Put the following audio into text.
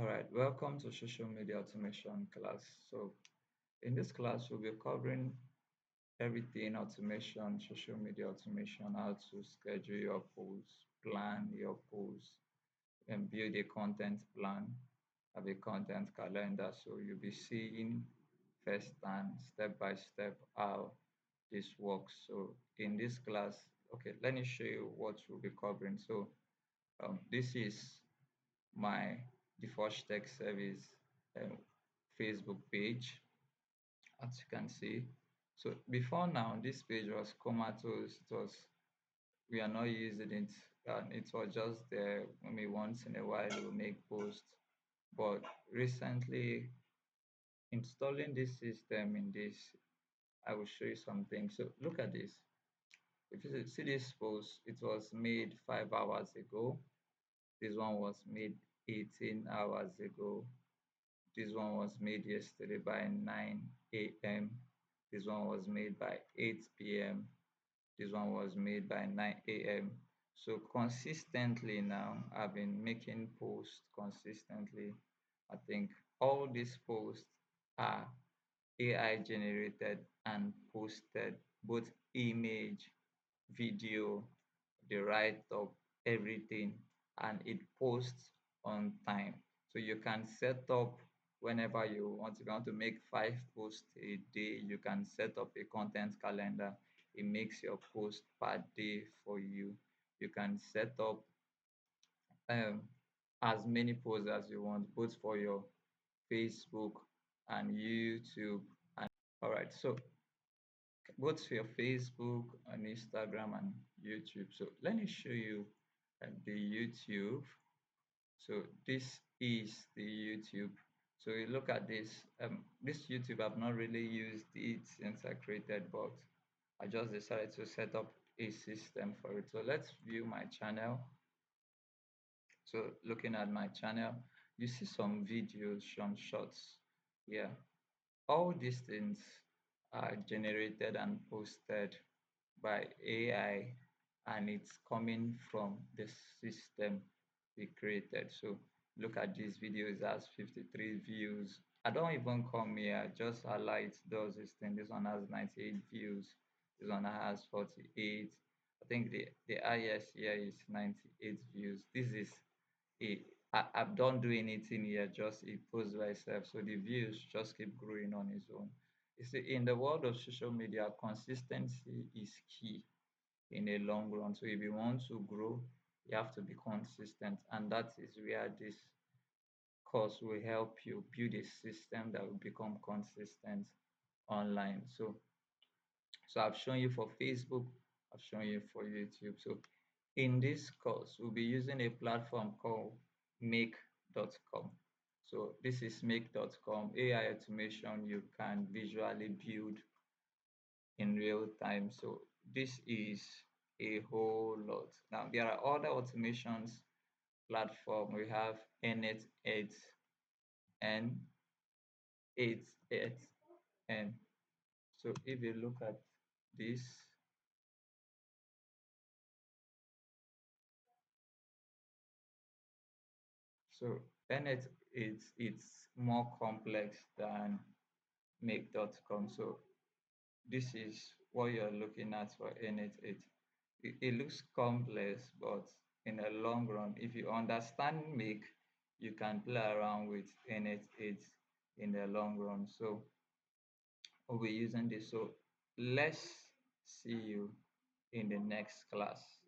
All right, welcome to social media automation class. So, in this class, we'll be covering everything automation, social media automation, how to schedule your posts, plan your posts, and build a content plan, have a content calendar. So, you'll be seeing first and step by step how this works. So, in this class, okay, let me show you what we'll be covering. So, this is my default tech service um, Facebook page, as you can see. So before now, this page was comatose. It was we are not using it, and it was just there. Maybe once in a while we'll make posts. But recently, installing this system in this, I will show you something. So look at this. If you see this post, it was made 5 hours ago. This one was made 18 hours ago. This one was made yesterday by 9 a.m. This one was made by 8 p.m. This one was made by 9 a.m. So consistently now, I've been making posts consistently. I think all these posts are AI generated and posted, both image, video, the write up, everything, and it posts on time. So you can set up whenever you want. If you want to make 5 posts a day, you can set up a content calendar. It makes your post per day for you. You can set up um, as many posts as you want, both for your Facebook and YouTube. And all right, so both for your Facebook and Instagram and YouTube. So let me show you the YouTube. So this is the YouTube. So you look at this. This YouTube, I've not really used it since I created, but I just decided to set up a system for it. So let's view my channel. So looking at my channel, you see some videos, some shorts. Yeah, all these things are generated and posted by AI, and it's coming from the system we created. So look at this video, it has 53 views. I don't even come here, just allow it does this thing. This one has 98 views. This one has 48. I think the highest here is 98 views. This is I've done doing anything here, just it posts by itself. So the views just keep growing on its own. You see, in the world of social media, consistency is key in a long run. So if you want to grow, you have to be consistent. And that is where this course will help you build a system that will become consistent online. So I've shown you for Facebook, I've shown you for YouTube. So in this course, we'll be using a platform called make.com. So this is make.com, AI automation you can visually build in real time. So this is a whole lot. Now there are other automations platform. We have N88, N88N. So if you look at this, so N8 it's more complex than make.com. So this is what you're looking at for N88. It looks complex, but in the long run, if you understand make, you can play around with N88 in the long run. So we'll be using this. So let's see you in the next class.